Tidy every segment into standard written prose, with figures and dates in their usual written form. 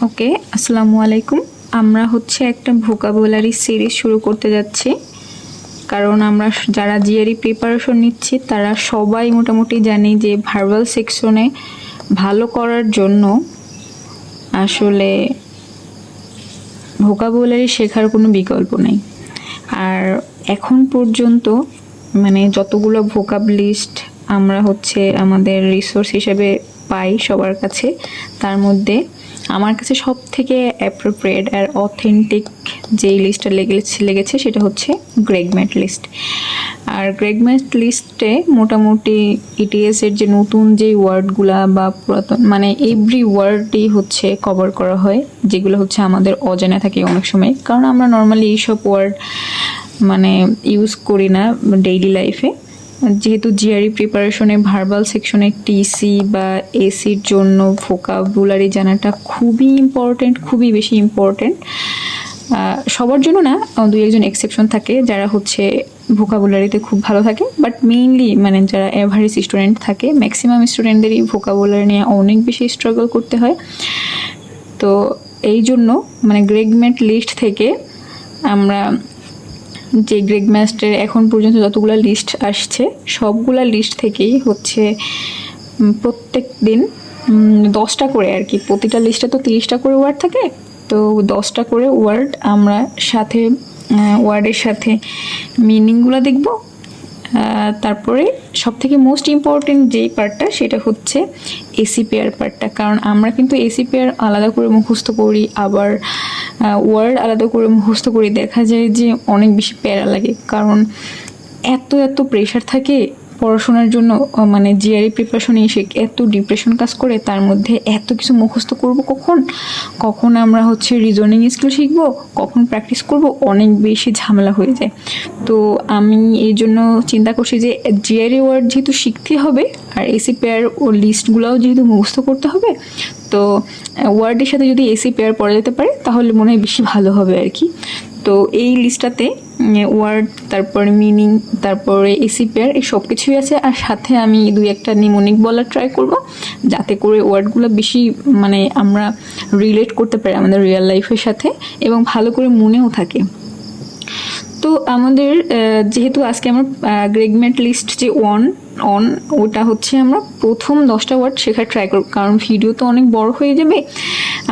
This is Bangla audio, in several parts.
ওকে, আসসালামু আলাইকুম। আমরা একটা ভোকাবুলারি সিরিজ শুরু করতে যাচ্ছি, কারণ আমরা যারা জিআরই প্রিপারেশন নিচ্ছি তারা সবাই মোটামুটি জানি যে ভার্বাল সেকশনে ভালো করার জন্য আসলে ভোকাবুলারি শেখার কোনো বিকল্প নেই। আর এখন পর্যন্ত যতগুলো ভোকাব লিস্ট আমরা আমাদের রিসোর্স হিসেবে পাই সবার কাছে, তার মধ্যে আমার কাছে সব থেকে অ্যাপ্রোপ্রিয়েট আর অথেন্টিক যেই লিস্টটা লেগেছে সেটা হচ্ছে গ্রেগম্যাট লিস্ট। আর গ্রেগম্যাট লিস্টে মোটামুটি ইটিএসের যে নতুন যেই ওয়ার্ডগুলা বা পুরাতন এভরি ওয়ার্ডই কভার করা হয়, যেগুলো আমাদের অজানা থাকে অনেক সময়, কারণ আমরা নর্মালি এইসব ওয়ার্ড ইউজ করি না ডেইলি লাইফে। যেহেতু জিআরই প্রিপারেশনে ভার্বাল সেকশনে টিসি বা এসির জন্য ভোকাবুলারি জানাটা খুবই ইম্পর্টেন্ট, খুবই বেশি ইম্পর্টেন্ট। সবার জন্য না, দুই একজন এক্সেপশন থাকে যারা ভোকাবুলারিতে খুব ভালো থাকে, বাট মেইনলি যারা এভারেজ স্টুডেন্ট থাকে, ম্যাক্সিমাম স্টুডেন্টদেরই ভোকাবুলারি নিয়ে অনেক বেশি স্ট্রাগল করতে হয়। তো এই জন্য গ্রেগম্যাট লিস্ট থেকে আমরা যে গ্রেগম্যাটের এখন পর্যন্ত যতগুলো লিস্ট আসছে সবগুলা লিস্ট থেকেই প্রত্যেক দিন 10টা করে, আর কি প্রতিটা লিস্টে তো 30টা করে ওয়ার্ড থাকে, তো 10টা করে ওয়ার্ড আমরা সাথে ওয়ার্ডের সাথে মিনিংগুলো দেখব। তারপরে সব থেকে মোস্ট ইম্পর্টেন্ট যেই পার্টটা সেটা হচ্ছে এসি পেয়ার পার্টটা, কারণ আমরা কিন্তু এসি পেয়ার আলাদা করে মুখস্থ করি, আবার ওয়ার্ড আলাদা করে মুখস্থ করি। দেখা যায় যে অনেক বেশি প্যারা লাগে, কারণ এত প্রেশার থাকে পড়াশোনার জন্য। জিআরই প্রিপারেশনে এসে এত ডিপ্রেশন কাজ করে, তার মধ্যে এত কিছু মুখস্থ করব, কখন আমরা রিজনিং স্কিল শিখবো, কখন প্র্যাকটিস করব, অনেক বেশি ঝামেলা হয়ে যায়। তো আমি এই জন্য চিন্তা করছি যে জিআরই ওয়ার্ড যেহেতু শিখতে হবে, আর এসি পেয়ার ও লিস্টগুলোও যেহেতু মুখস্থ করতে হবে, তো ওয়ার্ডের সাথে যদি এসি পেয়ার পড়া যেতে পারে তাহলে মনে হয় বেশি ভালো হবে আর কি। তো এই লিস্টটাতে ওয়ার্ড, তারপরে মিনিং, তারপরে এসি পেয়ার, এই সব কিছুই আছে। আর সাথে আমি 2-1টা নিমোনিক বলার ট্রাই করব, যাতে করে ওয়ার্ডগুলো বেশি আমরা রিলেট করতে পারি আমাদের রিয়েল লাইফের সাথে, এবং ভালো করে মনেও থাকে। তো আমাদের যেহেতু আজকে আমরা গ্রেগম্যাট লিস্ট যে ওটা আমরা প্রথম 10টা ওয়ার্ড শেখার ট্রাই করব, কারণ ভিডিও তো অনেক বড় হয়ে যাবে,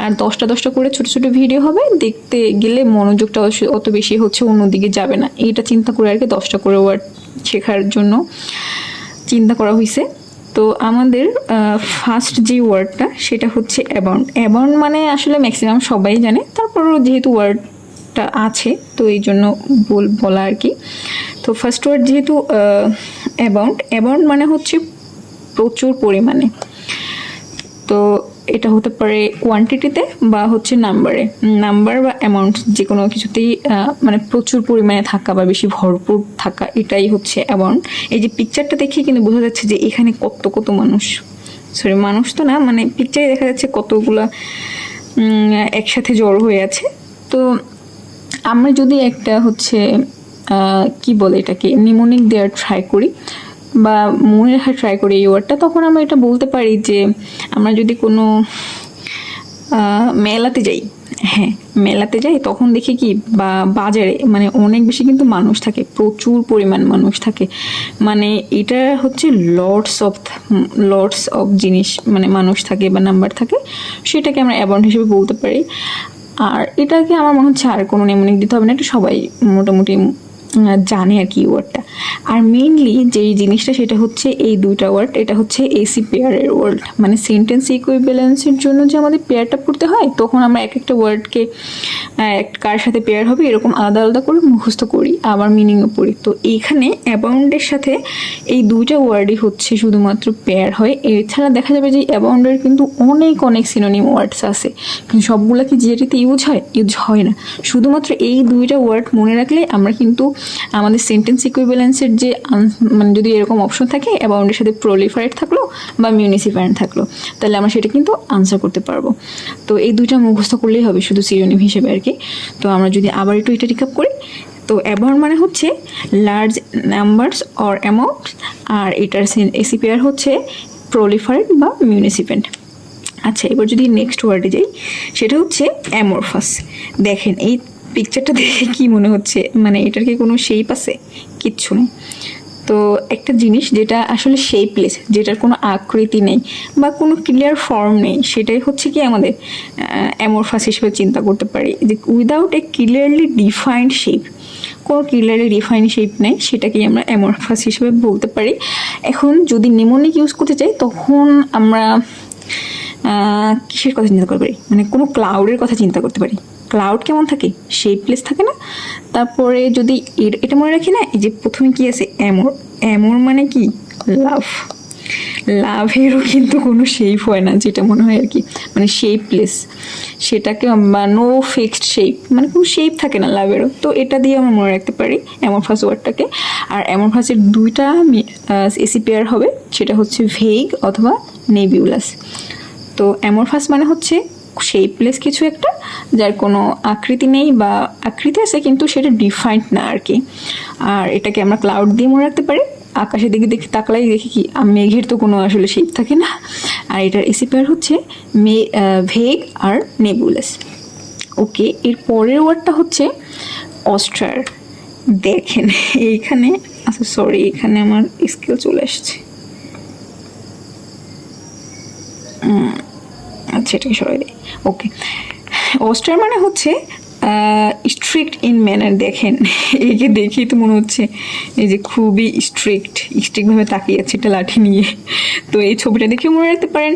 আর 10টা করে ছোট ছোট ভিডিও হবে, দেখতে গেলে মনোযোগটা অত বেশি অন্যদিকে যাবে না। এইটা চিন্তা করে আর কি 10টা করে ওয়ার্ড শেখার জন্য চিন্তা করা হয়েছে। তো আমাদের ফার্স্ট যে ওয়ার্ডটা সেটা হচ্ছে অ্যাবাউন্ড। অ্যাবাউন্ড আসলে ম্যাক্সিমাম সবাই জানে, তারপরও যেহেতু ওয়ার্ডটা আছে তো এই জন্য বলা আর কি। তো ফার্স্ট ওয়ার্ড যেহেতু অ্যাবাউন্ড প্রচুর পরিমাণে। তো এটা হতে পারে কোয়ান্টিটিতে বা নাম্বার বা অ্যামাউন্ট, যে কোনো কিছুতেই প্রচুর পরিমাণে থাকা বা বেশি ভরপুর থাকা, এটাই অ্যাবাউন্ড। এই যে পিকচারটা দেখে কিন্তু বোঝা যাচ্ছে যে এখানে কত মানুষ, মানুষ তো না, পিকচারে দেখা যাচ্ছে কতগুলা একসাথে জড়ো হয়ে আছে। তো আমরা যদি একটা কি বলে এটাকে নিমোনিক দেওয়ার ট্রাই করি বা মনে রাখার ট্রাই করি এই ওয়ার্ডটা, তখন আমরা এটা বলতে পারি যে আমরা যদি কোনো মেলাতে যাই, তখন দেখি কি বা বাজারে অনেক বেশি কিন্তু মানুষ থাকে, প্রচুর পরিমাণ মানুষ থাকে। এটা লটস অফ জিনিস মানুষ থাকে বা নাম্বার থাকে, সেটাকে আমরা অ্যাবাউন্ড হিসেবে বলতে পারি। আর এটাকে আমার মনে হচ্ছে আর কোনো নিমোনিক দিতে হবে না, এটা সবাই মোটামুটি জানে আর কি ওয়ার্ডটা। আর মেইনলি যেই জিনিসটা সেটা এই 2টা ওয়ার্ড, এটা এসি পেয়ারের ওয়ার্ড, সেন্টেন্স ইকুইভ্যালেন্সের জন্য যে আমাদের পেয়ারটা পড়তে হয়, তখন আমরা একটা ওয়ার্ডকে কার সাথে পেয়ার হবে এরকম আলাদা আলাদা করে মুখস্থ করি, আবার মিনিংও পড়ি। তো এইখানে অ্যাবাউন্ডের সাথে এই 2টা ওয়ার্ডই শুধুমাত্র পেয়ার হয়। এছাড়া দেখা যাবে যে অ্যাবাউন্ডের কিন্তু অনেক সিনোনিম ওয়ার্ডস আছে, কিন্তু সবগুলো কি জিআরইতে ইউজ হয় না। শুধুমাত্র এই 2টা ওয়ার্ড মনে রাখলে আমরা কিন্তু আমাদের সেন্টেন্স ইকুইভ্যালেন্সের যে যদি এরকম অপশন থাকে অ্যাবাউন্ডের সাথে প্রলিফারেট থাকলো বা মিউনিসিপ্যান্ট থাকলো, তাহলে আমরা সেটা কিন্তু আনসার করতে পারবো। তো এই 2টা মুখস্থ করলেই হবে শুধু সিনোনিম হিসেবে আর কি। তো আমরা যদি আবার একটু এটা রিক্যাপ করি, তো abound large numbers or amount, আর এটার এসি পেয়ার প্রলিফারেট বা মিউনিসিপ্যান্ট। আচ্ছা, এবার যদি নেক্সট ওয়ার্ডে যাই, সেটা হচ্ছে অ্যামরফাস। দেখেন এই পিকচারটা দেখে কি মনে হচ্ছে, মানে এটার কি কোনো শেপ আছে? কিচ্ছু নেই। তো একটা জিনিস যেটা আসলে শেপলেস, যেটার কোনো আকৃতি নেই বা কোনো ক্লিয়ার ফর্ম নেই, সেটাই হচ্ছে কি আমাদের অ্যামরফাস হিসেবে চিন্তা করতে পারি, যে without a clearly defined shape, কোনো ক্লিয়ারলি ডিফাইন্ড শেপ নেই, সেটাকেই আমরা অ্যামরফাস হিসেবে বলতে পারি। এখন যদি নিমোনিক ইউজ করতে চাই, তখন আমরা কিসের কথা চিন্তা করতে পারি? মানে কোনো ক্লাউডের কথা চিন্তা করতে পারি। ক্লাউড কেমন থাকে? শেপলেস থাকে না? তারপরে যদি এটা মনে রাখি না, এই যে প্রথমে কি আছে? অ্যামোর। অ্যামোর মানে কি? লাভ। লাভেরও কিন্তু কোনো শেপ হয় না, যেটা মনে হয় আর কি, মানে শেপলেস, সেটাকে বা নো ফিক্সড শেপ, মানে কোনো শেপ থাকে না লাভেরও। তো এটা দিয়ে আমরা মনে রাখতে পারি অ্যামরফাস ওয়ার্ডটাকে। আর অ্যামরফাসের দুইটা এসি পেয়ার হবে, সেটা হচ্ছে ভেগ অথবা নেবিউলাস। তো অ্যামরফাস মানে হচ্ছে শেপলেস কিছু একটা, যার কোনো আকৃতি নেই বা আকৃতি আছে কিন্তু সেটা ডিফাইন্ড না আর কি। আর এটাকে আমরা ক্লাউড দিয়ে মনে রাখতে পারি। আকাশের দিকে দেখি, তাকলাই দেখি কি মেঘের তো কোনো আসলে শেপ থাকে না। আর এটার এসি পেয়ার হচ্ছে ভেগ আর নেবুলাস। ওকে, এর পরের ওয়ার্ডটা হচ্ছে অস্ট্রার। দেখেন এইখানে, আচ্ছা সরি, এখানে আমার স্কেল চলে আসছে। আচ্ছা, এটাকে সরাই দিই। ওকে, অস্ট্রার মানে হচ্ছে স্ট্রিক্ট ইন ম্যানার। দেখেন একে দেখেই তো মনে হচ্ছে এই যে খুবই স্ট্রিক্টভাবে তাকিয়ে আছে একটা লাঠি নিয়ে। তো এই ছবিটা দেখে মনে রাখতে পারেন।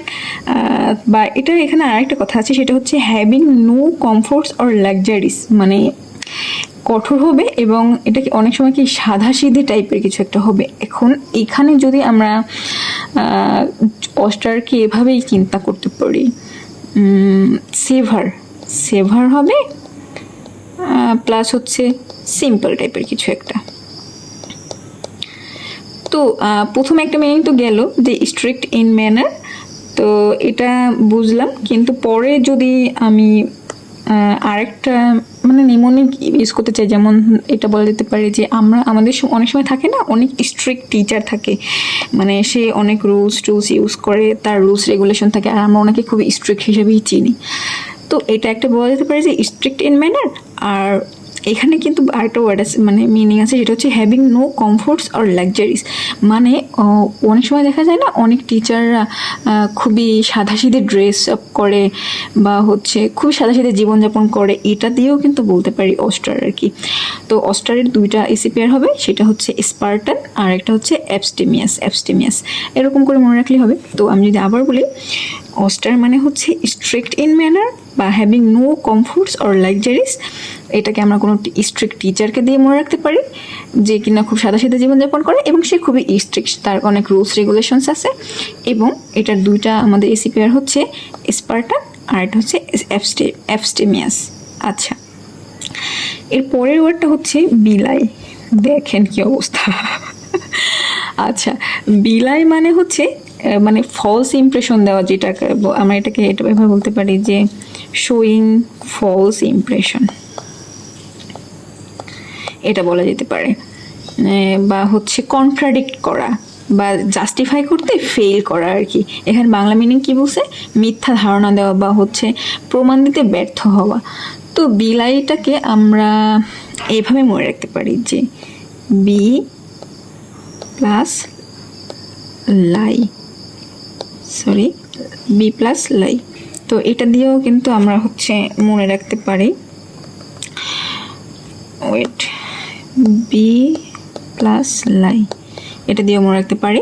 বা এটার এখানে আরেকটা কথা আছে, সেটা হচ্ছে হ্যাভিং নো কমফোর্টস অর লাক্সারিস, মানে কঠোর হবে এবং এটা কি অনেক সময় কি সাধাসিধে টাইপের কিছু একটা হবে। এখন এখানে যদি আমরা অস্ট্রারকে এভাবেই চিন্তা করতে পারি, সেভার হবে প্লাস হচ্ছে সিম্পল টাইপের কিছু একটা। তো প্রথমে একটা মিনিং তো গেল যে স্ট্রিক্ট ইন ম্যানার, তো এটা বুঝলাম। কিন্তু পরে যদি আমি আরেকটা মানে নিমোনিক ইউজ করতে চাই, যেমন এটা বলা যেতে পারে যে আমাদের অনেক সময় থাকে না, অনেক স্ট্রিক্ট টিচার থাকে, মানে সে অনেক রুলস ইউজ করে, তার রুলস রেগুলেশন থাকে, আর আমরা ওনাকে খুবই স্ট্রিক্ট হিসেবেই চিনি। তো এটা একটা বলা যেতে পারে যে স্ট্রিক্ট ইন ম্যানার। আর এখানে কিন্তু আরেকটা ওয়ার্ড আছে, মানে মিনিং আছে, সেটা হচ্ছে হ্যাভিং নো কমফোর্টস অর লাক্সারিস। মানে অনেক সময় দেখা যায় না, অনেক টিচাররা খুবই সাদাসিধে ড্রেস আপ করে বা হচ্ছে খুবই সাদাসিধে জীবনযাপন করে, এটা দিয়েও কিন্তু বলতে পারি অস্ট্রার আর কি। তো অস্ট্রারের দুইটা এসি পেয়ার হবে, সেটা হচ্ছে স্পার্টান আর একটা হচ্ছে অ্যাবস্টেমিয়াস। এরকম করে মনে রাখলে হবে। তো আমি যদি আবার বলি, অস্ট্রার মানে হচ্ছে স্ট্রিক্ট ইন ম্যানার বা হ্যাভিং নো কমফোর্টস অর লাক্সারিস। এটাকে আমরা কোনো স্ট্রিক্ট টিচারকে দিয়ে মনে রাখতে পারি, যে কিনা খুব সাদাসিধে জীবনযাপন করে এবং সে খুবই স্ট্রিক্ট, তার অনেক রুলস রেগুলেশনস আছে। এবং এটার দুইটা আমাদের এসি পেয়ার হচ্ছে স্পার্টান আর এটা হচ্ছে অ্যাবস্টেমিয়াস। আচ্ছা, এর পরের ওয়ার্ডটা হচ্ছে বিলাই। দেখেন কি অবস্থা। আচ্ছা, বিলাই মানে হচ্ছে মানে ফলস ইমপ্রেশন দেওয়া, যেটাকে আমরা এটা এভাবে বলতে পারি যে শোয়িং ফলস ইমপ্রেশন, এটা বলা যেতে পারে। বা হচ্ছে কন্ট্রাডিক্ট করা বা জাস্টিফাই করতে ফেল করা আর কি। এখানে বাংলা মিনিং কি বলছে? মিথ্যা ধারণা দেওয়া বা হচ্ছে প্রমাণ দিতে ব্যর্থ হওয়া। তো বিলাইটাকে আমরা এইভাবে মনে রাখতে পারি যে বি প্লাস লাই। তো এটা দিয়েও কিন্তু আমরা হচ্ছে মনে রাখতে পারি, বি প্লাস লাই, এটা দিয়েও মনে রাখতে পারি।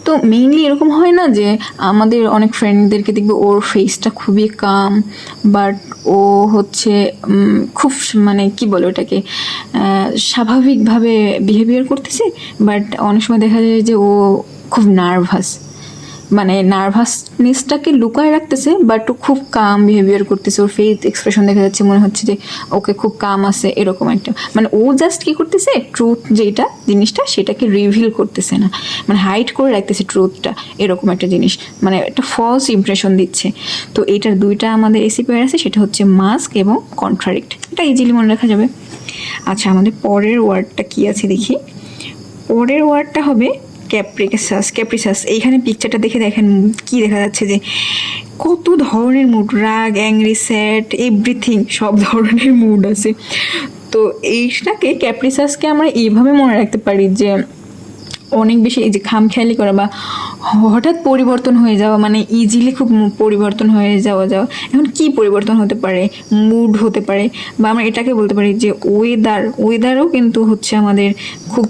তো মেইনলি এরকম হয় না যে আমাদের অনেক ফ্রেন্ডদেরকে দেখবে ওর ফেসটা খুবই কাম, বাট ও হচ্ছে খুব মানে কি বলে ওটাকে স্বাভাবিকভাবে বিহেভিয়ার করতেছে, বাট অনেক সময় দেখা যায় যে ও খুব নার্ভাস, মানে নার্ভাসনেসটাকে লুকায় রাখতেছে, বাট ও খুব কাম বিহেভিয়ার করতেছে। ওর ফেস এক্সপ্রেশন দেখা যাচ্ছে মনে হচ্ছে যে ওকে খুব কাম আছে, এরকম একটা, মানে ও জাস্ট কি করতেছে, ট্রুথ যেটা জিনিসটা সেটাকে রিভিল করতেছে না, মানে হাইড করে রাখতেছে ট্রুথটা, এরকম একটা জিনিস, মানে একটা ফলস ইমপ্রেশন দিচ্ছে। তো এইটার দুইটা আমাদের এসি পেয়ার আছে, সেটা হচ্ছে মাস্ক এবং কন্ট্রাডিক্ট। এটা ইজিলি মনে রাখা যাবে। আচ্ছা, আমাদের পরের ওয়ার্ডটা কি আছে দেখি। পরের ওয়ার্ডটা হবে ক্যাপ্রিসাস এইখানে পিকচারটা দেখে দেখেন কি দেখা যাচ্ছে যে কত ধরনের মুড, রাগ, অ্যাংরি, স্যাড, এভরিথিং, সব ধরনের মুড আছে। তো এইটাকে ক্যাপ্রিসাসকে আমরা এইভাবে মনে রাখতে পারি যে অনেক বেশি এই যে খামখেয়ালি করা বা হঠাৎ পরিবর্তন হয়ে যাওয়া, মানে ইজিলি খুব পরিবর্তন হয়ে যাওয়া। এখন কি পরিবর্তন হতে পারে? মুড হতে পারে, বা আমরা এটাকে বলতে পারি যে ওয়েদারও কিন্তু হচ্ছে আমাদের খুব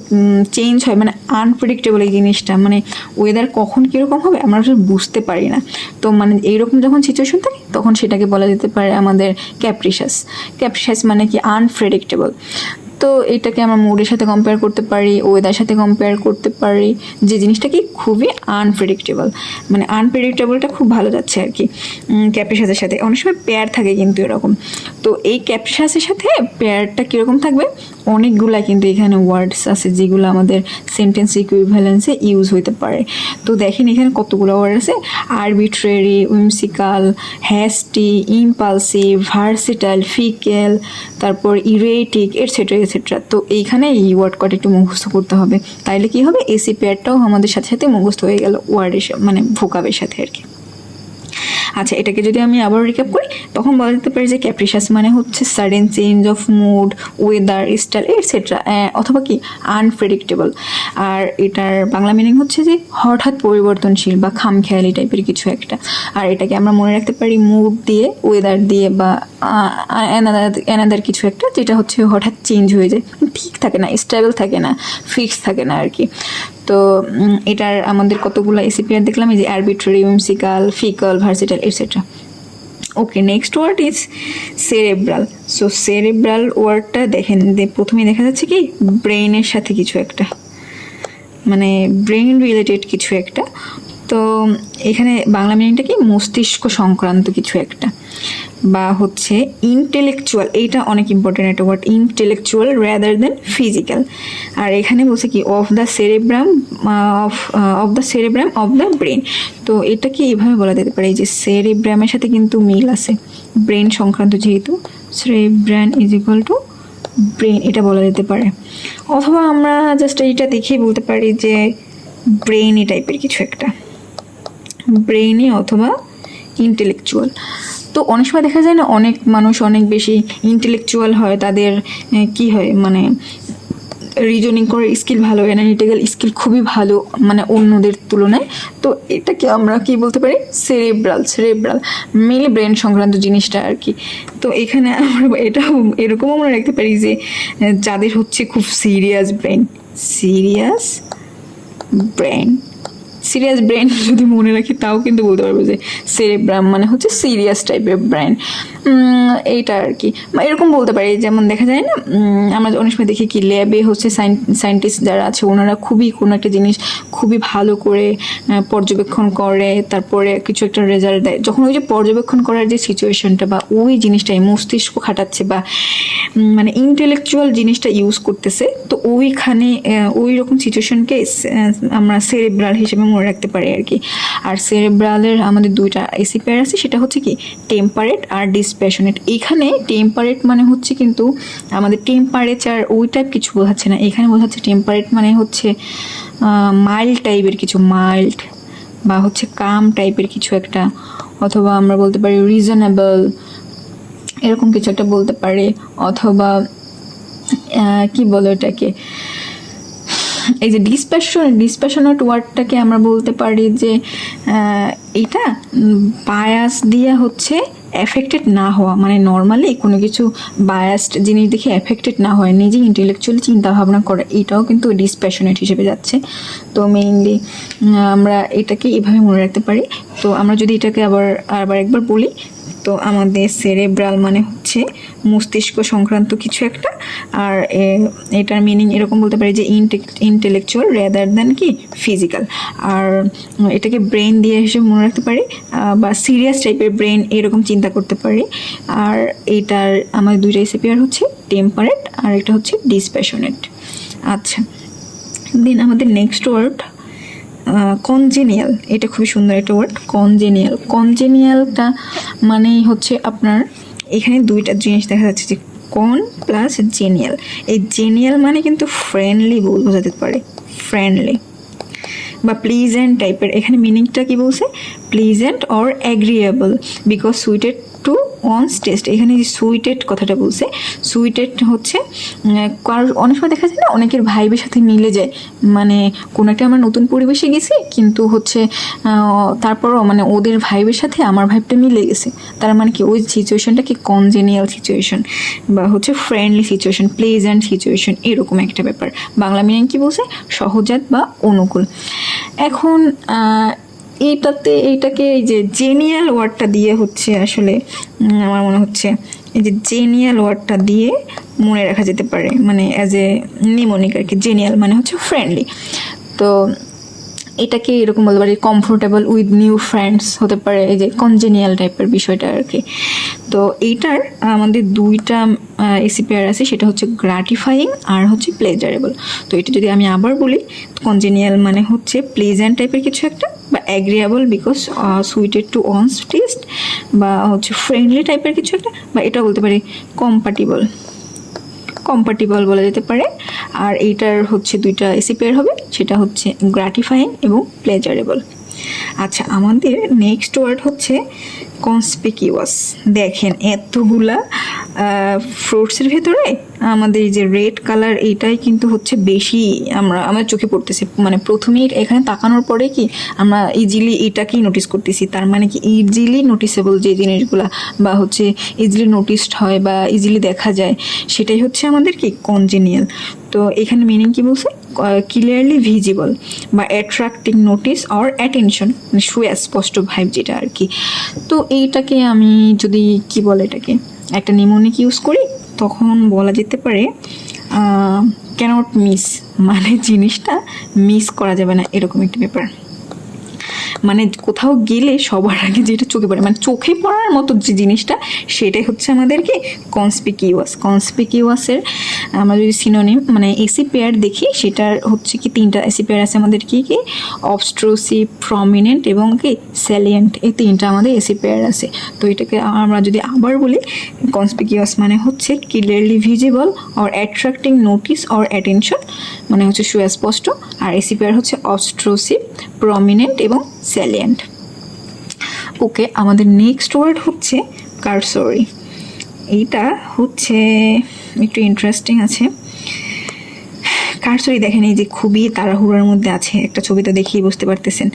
চেঞ্জ হয়, মানে আনপ্রেডিক্টেবল এই জিনিসটা, মানে ওয়েদার কখন কীরকম হবে আমরা আসলে বুঝতে পারি না। তো মানে এইরকম যখন সিচুয়েশন থাকে তখন সেটাকে বলা যেতে পারে আমাদের ক্যাপ্রিসাস মানে কি আনপ্রেডিক্টেবল। তো এটাকে আমরা মুডের সাথে কম্পেয়ার করতে পারি, ওয়েদার সাথে কম্পেয়ার করতে পারি, যে জিনিসটা কি খুবই আনপ্রেডিক্টেবল, মানে আনপ্রেডিক্টেবলটা খুব ভালো যাচ্ছে আর কি ক্যাপ্রিসাসের সাথে। অনেক সময় পেয়ার থাকে কিন্তু এরকম। তো এই ক্যাপ্রিসাসের সাথে পেয়ারটা কীরকম থাকবে, অনেকগুলা কিন্তু এখানে ওয়ার্ডস আছে যেগুলো আমাদের সেন্টেন্স ইকুইভ্যালেন্সে ইউজ হইতে পারে। তো দেখেন এখানে কতগুলো ওয়ার্ড আছে, arbitrary, whimsical, hasty, impulsive, versatile, fickle, তারপর ইরেটিক, এটসেট্রা। তো এইখানে এই ওয়ার্ড কটা একটু মুখস্থ করতে হবে, তাইলে কি হবে এসি পেয়ারটাও আমাদের সাথে সাথে মুখস্থ হয়ে গেল ওয়ার্ডের মানে ভোকাবের সাথে আর কি। আচ্ছা, এটাকে যদি আমি আবার রিক্যাপ করি তখন বলা যেতে পারে যে ক্যাপ্রিসাস মানে হচ্ছে sudden change of mood, weather, style, etcetera, অথবা কি আনপ্রেডিক্টেবল। আর এটার বাংলা মিনিং হচ্ছে যে হঠাৎ পরিবর্তনশীল বা খামখেয়ালি টাইপের কিছু একটা। আর এটাকে আমরা মনে রাখতে পারি মুড দিয়ে, ওয়েদার দিয়ে, বা অ্যানাদার কিছু একটা যেটা হচ্ছে হঠাৎ চেঞ্জ হয়ে যায়, ঠিক থাকে না, স্টেবল থাকে না, ফিক্স থাকে না আর কি। তো এটার আমাদের কতগুলো এসিপিআর দেখলাম, এই যে arbitrary, whimsical, fickle, versatile, etcetera. Okay, next word is cerebral. So cerebral ওয়ার্ডটা দেখেন, প্রথমেই দেখা যাচ্ছে কি ব্রেইনের সাথে কিছু একটা, মানে ব্রেইন রিলেটেড কিছু একটা। তো এখানে বাংলা মিনিংটা কি মস্তিষ্ক সংক্রান্ত কিছু একটা, বা হচ্ছে ইন্টেলেকচুয়াল, এইটা অনেক ইম্পর্টেন্ট একটা word, intellectual rather than physical. আর এখানে বলছে কি of the cerebrum of the brain. তো এটাকে এইভাবে বলা যেতে পারে যে সেরেব্রামের সাথে কিন্তু মিল আছে, ব্রেন সংক্রান্ত যেহেতু, cerebrum is equal to brain, এটা বলা যেতে পারে। অথবা আমরা জাস্ট এইটা দেখেই বলতে পারি যে ব্রেইনি টাইপের কিছু একটা, ব্রেইনি অথবা ইন্টেলেকচুয়াল। তো অনেক সময় দেখা যায় না অনেক মানুষ অনেক বেশি ইন্টেলেকচুয়াল হয়, তাদের কি হয় মানে রিজনিং করার স্কিল ভালো, অ্যানালিটিক্যাল স্কিল খুবই ভালো মানে অন্যদের তুলনায়। তো এটাকে আমরা কি বলতে পারি সেরেব্রাল মেনলি ব্রেন সংক্রান্ত জিনিসটা আর কি। তো এখানে আমরা এটা এরকম আমরা রাখতে পারি যে যাদের হচ্ছে খুব সিরিয়াস ব্রেন যদি মনে রাখি তাও কিন্তু বলতে পারবো যে সেরেব্রাম মানে হচ্ছে সিরিয়াস টাইপের ব্রেন, এইটা আর কি। এরকম বলতে পারি, যেমন দেখা যায় না আমরা অনেক সময় দেখি কি ল্যাবে হচ্ছে সায়েন্টিস্ট যারা আছে ওনারা খুবই কোনো একটা জিনিস খুবই ভালো করে পর্যবেক্ষণ করে, তারপরে কিছু একটা রেজাল্ট দেয়। যখন ওই যে পর্যবেক্ষণ করার যে সিচুয়েশনটা বা ওই জিনিসটাই মস্তিষ্ক খাটাচ্ছে বা মানে ইন্টেলেকচুয়াল জিনিসটা ইউজ করতেছে, তো ওইখানে ওই রকম সিচুয়েশনকে আমরা সেরেব্রাল হিসেবে মনে রাখতে পারি আর কি। আর সেরেব্রালের আমাদের দুইটা এসি পেয়ার আছে, সেটা হচ্ছে কি টেম্পারেট আর ডিসপ্যাশনেট। এখানে টেম্পারেট মানে হচ্ছে কিন্তু আমাদের টেম্পারেচার ওই টাইপ কিছু বোঝাচ্ছে না, এখানে বোঝাচ্ছে টেম্পারেট মানে হচ্ছে মাইল্ড টাইপের কিছু, মাইল্ড বা হচ্ছে কাম টাইপের কিছু একটা, অথবা আমরা বলতে পারি রিজনেবল, এরকম কিছু একটা বলতে পারি। অথবা কি বলে এটাকে, এই যে ডিসপ্যাশনেট ওয়ার্ডটাকে আমরা বলতে পারি যে এটা বায়াস দিয়ে হচ্ছে এফেক্টেড না হওয়া, মানে নর্মালি কোনো কিছু বায়াসড জিনিস দেখে এফেক্টেড না হয়, নিজে ইন্টেলেকচুয়ালি চিন্তা ভাবনা করে, এটাও কিন্তু ডিসপ্যাশনেট হিসেবে যাচ্ছে। তো মেইনলি আমরা এটাকে এভাবে মনে রাখতে পারি। তো আমরা যদি এটাকে আবার একবার বলি, তো আমাদের সেরেব্রাল মানে হচ্ছে মস্তিষ্ক সংক্রান্ত কিছু একটা, আর এটার মিনিং এরকম বলতে পারি যে ইন্টেলেকচুয়াল রেদার দ্যান কি ফিজিক্যাল। আর এটাকে ব্রেন দিয়ে হিসেবে মনে রাখতে পারি, বা সিরিয়াস টাইপের ব্রেন এরকম চিন্তা করতে পারি। আর এটার আমাদের দুইটা এসিপিআর হচ্ছে টেম্পারেট আর একটা হচ্ছে ডিসপ্যাশনেট। আচ্ছা, দেন আমাদের নেক্সট ওয়ার্ড কনজেনিয়াল। এটা খুবই সুন্দর একটা ওয়ার্ড, কনজেনিয়ালটা মানেই হচ্ছে আপনার এখানে দুইটা জিনিস দেখা যাচ্ছে যে কন প্লাস জেনিয়াল। এই জেনিয়াল মানে কিন্তু ফ্রেন্ডলি বোঝাতে পারে, ফ্রেন্ডলি। বা প্লিজেন্ট টাইপের। এখানে মিনিংটা কি বলছে, pleasant or agreeable because suited to one's taste. এখানে যে সুইটেড কথাটা বলছে, সুইটেড হচ্ছে কারোর অনেক সময় দেখা যায় না অনেকের ভাইবের সাথে মিলে যায়, মানে কোনো একটা আমরা নতুন পরিবেশে গেছি কিন্তু হচ্ছে তারপরও মানে ওদের ভাইবের সাথে আমার ভাইবটা মিলে গেছে, তার মানে কি ওই সিচুয়েশনটাকে কনজেনিয়াল সিচুয়েশন বা হচ্ছে ফ্রেন্ডলি সিচুয়েশন, প্লেজেন্ট সিচুয়েশন, এরকম একটা ব্যাপার। বাংলা মিনিং কি বলছে, সহজাত বা অনুকূল। এখন এইটাকে এই যে জেনিয়াল ওয়ার্ডটা দিয়ে হচ্ছে আসলে আমার মনে হচ্ছে এই যে জেনিয়াল ওয়ার্ডটা দিয়ে মনে রাখা যেতে পারে, মানে অ্যাজ এ নিমোনিক আর কি। জেনিয়াল মানে হচ্ছে ফ্রেন্ডলি, তো এটাকে এরকম বলতে পারি কমফোর্টেবল উইথ নিউ ফ্রেন্ডস হতে পারে, এই যে কনজেনিয়াল টাইপের বিষয়টা আর কি। তো এইটার আমাদের দুইটা এসি পেয়ার আছে, সেটা হচ্ছে গ্রাটিফাইং আর হচ্ছে প্লেজারেবল। তো এটা যদি আমি আবার বলি, কনজেনিয়াল মানে হচ্ছে প্লেজেন্ট টাইপের কিছু একটা, বা agreeable because suited to one's taste, বা হচ্ছে ফ্রেন্ডলি টাইপের কিছু একটা, বা এটা বলতে পারি কম্পাটিবল বলা যেতে পারে। আর এইটার হচ্ছে দুইটা এসি পেয়ার হবে, সেটা হচ্ছে গ্রাটিফাইং এবং প্লেজারেবল। আচ্ছা, আমাদের নেক্সট ওয়ার্ড হচ্ছে কনসপিকিউয়াস। দেখেন এতগুলা ফ্রুটসের ভেতরে আমাদের এই যে রেড কালার, এইটাই কিন্তু হচ্ছে বেশি আমার চোখে পড়তেছে। মানে প্রথমেই এখানে তাকানোর পরে কি আমরা ইজিলি এটাকেই নোটিস করতেছি, তার মানে কি ইজিলি নোটিসেবল যে জিনিসগুলা বা হচ্ছে ইজিলি নোটিসড হয় বা ইজিলি দেখা যায়, সেটাই হচ্ছে আমাদের কি কনজেনিয়াল। তো এখানে মিনিং কি বলছে, ক্লিয়ারলি ভিজিবল বা অ্যাট্রাক্টিং নোটিস অর অ্যাটেনশন, মানে সুস্পষ্ট ভাইব যেটা আর কি। তো এইটাকে আমি যদি কি বলে এটাকে একটা নিমোনিক ইউজ করি, তখন বলা যেতে পারে ক্যানট মিস, মানে জিনিসটা মিস করা যাবে না, এরকম একটা ব্যাপার। মানে কোথাও গেলে সবার আগে যেটা চোখে পড়ে, মানে চোখে পড়ার মতো যে জিনিসটা, সেটাই হচ্ছে আমাদেরকে কনসপিকিউয়াসের আমরা যদি সিনোনিম মানে এসি পেয়ার দেখি, সেটার হচ্ছে কি তিনটা এসি পেয়ার আছে আমাদের, কি অবস্ট্রুসিভ, প্রমিনেন্ট এবং কি স্যালিয়েন্ট, এই তিনটা আমাদের এসি পেয়ার আছে। তো এটাকে আমরা যদি আবার বলি, কনসপিকিউয়াস মানে হচ্ছে clearly visible or attracting notice or attention, মানে হচ্ছে সুস্পষ্ট। আর এসি পেয়ার হচ্ছে অবস্ট্রুসিভ, প্রমিনেন্ট এবং স্যালিয়েন্ট। ওকে, আমাদের নেক্সট ওয়ার্ড হচ্ছে কারসরি। এইটা হচ্ছে একটু ইন্টারেস্টিং আছে। কারসরি দেখেন এই যে খুবই তাড়াহুড়োর মধ্যে আছে, একটা ছবিতে দেখিয়ে বুঝতে পারতেছেন,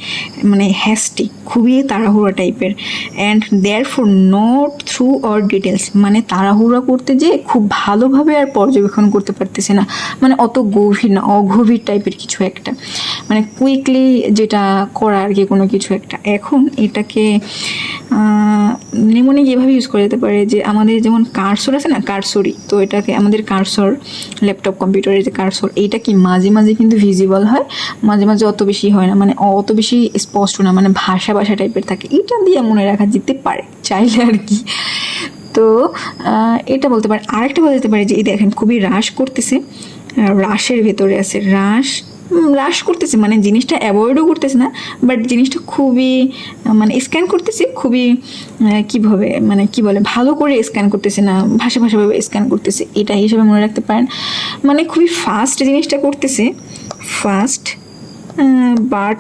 মানে হ্যাস্টি, খুবই তাড়াহুড়া টাইপের। And therefore not thorough or details, মানে তাড়াহুড়া করতে যে খুব ভালোভাবে আর পর্যবেক্ষণ করতে পারতেছে না, মানে অত গভীর না, অগভীর টাইপের কিছু একটা, মানে কুইকলি যেটা করা আর কি কোনো কিছু একটা। এখন এটাকে নিমোনিক এভাবে ইউজ করা যেতে পারে যে আমাদের যেমন কারসর আছে না, কারসরি, তো এটাকে আমাদের কারসর, ল্যাপটপ কম্পিউটারের যে কারসর, এইটা কি মাঝে মাঝে কিন্তু ভিজিবল হয়, মাঝে মাঝে অত বেশি হয় না, মানে অত বেশি স্পষ্ট না, মানে ভাষা টাইপের থাকে। এটা দিয়ে মনে রাখা যেতে পারে চাইলে আর কি। তো এটা বলতে পারে। আরেকটা বলতে যেতে পারে যে এই দেখেন খুবই রাশ করতেছে, রাশের ভেতরে আছে, রাশ করতেছে, মানে জিনিসটা অ্যাভয়েডও করতেছে না, বাট জিনিসটা খুবই মানে স্ক্যান করতেছে খুবই কীভাবে, মানে কি বলে, ভালো করে স্ক্যান করতেছে না, ভাষাভাবে স্ক্যান করতেছে, এটা হিসেবে মনে রাখতে পারেন। মানে খুবই ফাস্ট জিনিসটা করতেছে, ফাস্ট, বাট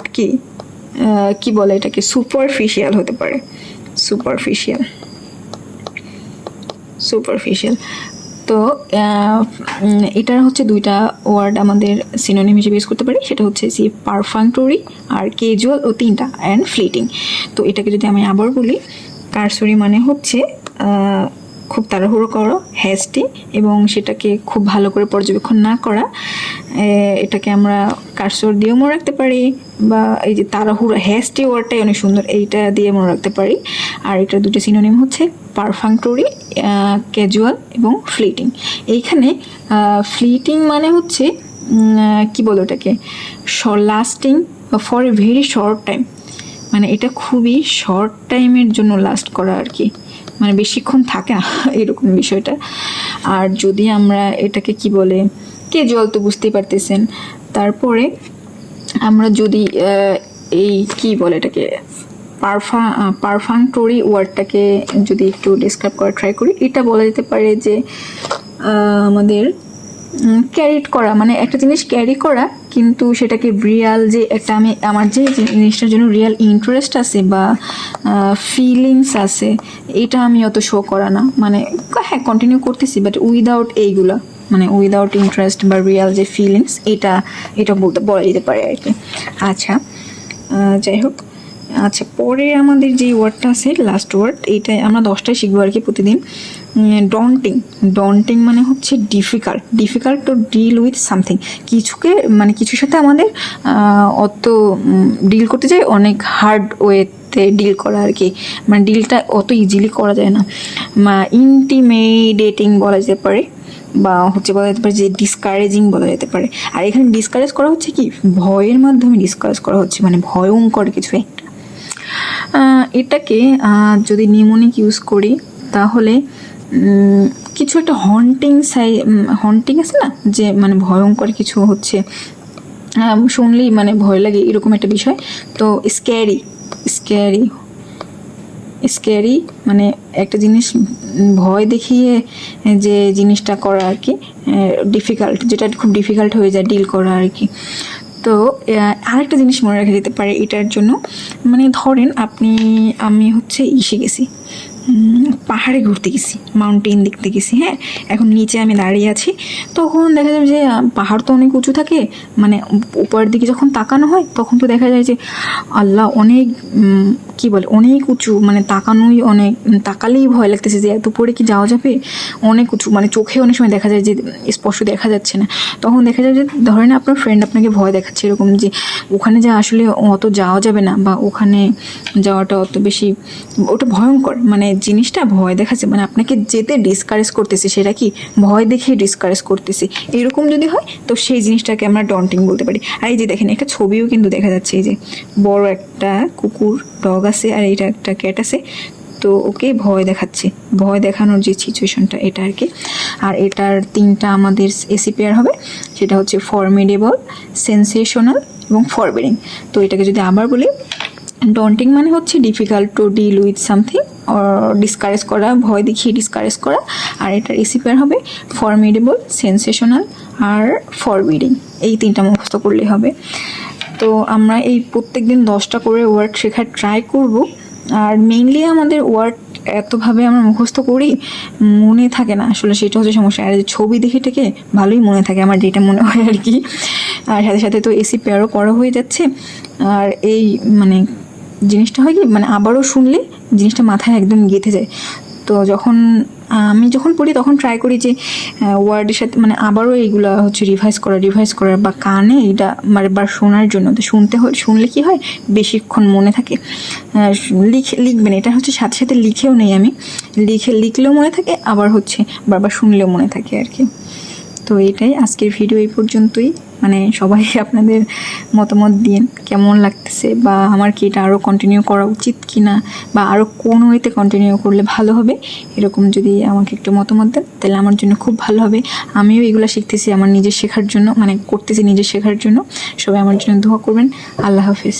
কি বলে এটাকে, সুপারফিশিয়াল হতে পারে, সুপারফিশিয়াল। তো এটার হচ্ছে দুইটা ওয়ার্ড আমাদের সিনোনিম হিসেবে ইউজ করতে পারি, সেটা হচ্ছে পারফাংটরি আর ক্যাজুয়াল, ও তিনটা, অ্যান্ড ফ্লিটিং। তো এটাকে যদি আমি আবার বলি, কারসরি মানে হচ্ছে খুব তাড়াহুড়ো করা, হ্যাস্টি, এবং সেটাকে খুব ভালো করে পর্যবেক্ষণ না করা, এটাকে আমরা কারসর দিয়েও মনে রাখতে পারি, বা এই যে তাড়াহুড়ো হ্যাস্টি ওয়ার্ডটাই অনেক সুন্দর, এইটা দিয়ে মনে রাখতে পারি। আর এটা দুটো সিনোনিম হচ্ছে পারফাংটরি, ক্যাজুয়াল এবং ফ্লিটিং। এইখানে ফ্লিটিং মানে হচ্ছে কি বলো এটাকে, lasting for a very short time, মানে এটা খুবই শর্ট টাইমের জন্য লাস্ট করা আর কি, মানে বেশিক্ষণ থাকে না এরকম বিষয়টা। আর যদি আমরা এটাকে কি বলে, ক্যাজুয়াল তো বুঝতেই পারতেছেন। তারপরে আমরা যদি এই কি বলে এটাকে পারফাংটরি ওয়ার্ডটাকে যদি একটু ডিসক্রাইব করা ট্রাই করি, এটা বলা যেতে পারে যে আমাদের ক্যারিড করা, মানে একটা জিনিস ক্যারি করা কিন্তু সেটাকে রিয়াল যে একটা আমি আমার যে জিনিসটার জন্য রিয়াল ইন্টারেস্ট আছে বা ফিলিংস আছে, এটা আমি অত শো করা না। মানে হ্যাঁ কন্টিনিউ করতেছি বাট উইদাউট এইগুলা, মানে উইদাউট ইন্টারেস্ট বা রিয়াল যে ফিলিংস, এটা বলা যেতে পারে আর কি। আচ্ছা যাই হোক, আচ্ছা পরে আমাদের যে ওয়ার্ডটা আছে লাস্ট ওয়ার্ড, এইটাই আমরা 10টাই শিখবো আর কি প্রতিদিন। ডন্টিং মানে হচ্ছে difficult to deal with something, কিছুকে মানে কিছুর সাথে আমাদের অত ডিল করতে যাই অনেক হার্ড ওয়েতে ডিল করা আর কি, মানে ডিলটা অত ইজিলি করা যায় না। ইন্টিমিডেটিং বলা যেতে পারে, বা হচ্ছে বলা যেতে পারে যে ডিসকারেজিং বলা যেতে পারে। আর এখানে ডিসকারেজ করা হচ্ছে কি, ভয়ের মাধ্যমে ডিসকারেজ করা হচ্ছে, মানে ভয়ঙ্কর কিছু একটা। এটাকে যদি নিউমোনিক ইউজ করি তাহলে কিছু একটা হন্টিং আছে না, যে মানে ভয়ঙ্কর কিছু হচ্ছে, শুনলেই মানে ভয় লাগে এরকম একটা বিষয়। তো স্ক্যারি মানে একটা জিনিস ভয় দেখিয়ে যে জিনিসটা করা আর কি, ডিফিকাল্ট, যেটা খুব ডিফিকাল্ট হয়ে যায় ডিল করা আর কি। তো আরেকটা জিনিস মনে রাখা যেতে পারে এটার জন্য, মানে ধরেন আমি হচ্ছে ইসে গেছি, পাহাড়ে ঘুরতে গেছি, মাউন্টেন দেখতে গেছি, হ্যাঁ এখন নিচে আমি দাঁড়িয়ে আছি, তখন দেখা যাবে যে পাহাড় তো অনেক উঁচু থাকে, মানে উপরের দিকে যখন তাকানো হয় তখন তো দেখা যায় যে আল্লাহ অনেক কি বলে অনেক উঁচু, মানে তাকানোই অনেক, তাকালেই ভয় লাগতেছে যে এত পরে কি যাওয়া যাবে, অনেক উঁচু, মানে চোখে অনেক সময় দেখা যায় যে স্পষ্ট দেখা যাচ্ছে না। তখন দেখা যায় যে ধরেন আপনার ফ্রেন্ড আপনাকে ভয় দেখাচ্ছে এরকম যে ওখানে যা আসলে অত যাওয়া যাবে না, বা ওখানে যাওয়াটা অত বেশি ওটা ভয়ঙ্কর, মানে জিনিসটা ভয় দেখাচ্ছে, মানে আপনাকে যেতে ডিসকারেজ করতেছে, সেটা কি ভয় দেখে ডিসকারেজ করতেছে, এরকম যদি হয় তো সেই জিনিসটাকে আমরা ডন্টিং বলতে পারি। আর এই যে দেখেন একটা ছবিও কিন্তু দেখা যাচ্ছে, এই যে বড় একটা কুকুর ডগ আছে আর এইটা একটা ক্যাট আছে, তো ওকে ভয় দেখাচ্ছে, ভয় দেখানোর যে সিচুয়েশনটা এটা আর কি। আর এটার 3টা আমাদের এসি পেয়ার হবে, সেটা হচ্ছে ফর্মিডেবল, সেন্সেশনাল এবং ফরবিডিং। তো এটাকে যদি আবার বলি, ডন্টিং মানে হচ্ছে difficult to deal with something, discourage করা, ভয় দেখিয়ে ডিসকারেজ করা। আর এটার এসি পেয়ার হবে ফর্মিডেবল, সেন্সেশনাল আর ফরবিডিং। এই 3টা মুখস্থ করলেই হবে। তো আমরা এই প্রত্যেক দিন 10টা করে ওয়ার্ড শেখার ট্রাই করব। আর মেইনলি আমাদের ওয়ার্ড এতভাবে আমরা মুখস্থ করি মনে থাকে না আসলে, সেটা হচ্ছে সমস্যা। আর ছবি দেখে টেকে ভালোই মনে থাকে আমার যেটা মনে হয় আর কি। আর সাথে সাথে তো এসি পেয়ারও করা হয়ে যাচ্ছে। আর এই মানে জিনিসটা হয় কি, মানে আবারও শুনলে জিনিসটা মাথায় একদম গেঁথে যায়। তো আমি যখন পড়ি তখন ট্রাই করি যে ওয়ার্ডের সাথে মানে আবারও এইগুলো হচ্ছে রিভাইজ করার বা কানে এটা বারবার শোনার জন্য। তো শুনলে কি হয় বেশিক্ষণ মনে থাকে। লিখবেন, এটা হচ্ছে সাথে সাথে লিখেও নেই আমি, লিখলেও মনে থাকে, আবার হচ্ছে বারবার শুনলেও মনে থাকে আর কি। তো এটাই আজকের ভিডিও এই পর্যন্তই। মানে সবাই আপনাদের মতামত দিন কেমন লাগতেছে, বা আমার কি এটা আরও কন্টিনিউ করা উচিত কি না, বা আরও কোন ওয়েতে কন্টিনিউ করলে ভালো হবে, এরকম যদি আমাকে একটু মতামত দেন তাহলে আমার জন্য খুব ভালো হবে। আমিও এগুলো শিখতেছি আমার নিজের শেখার জন্য, মানে করতেছি নিজের শেখার জন্য। সবাই আমার জন্য দোয়া করবেন। আল্লাহ হাফিজ।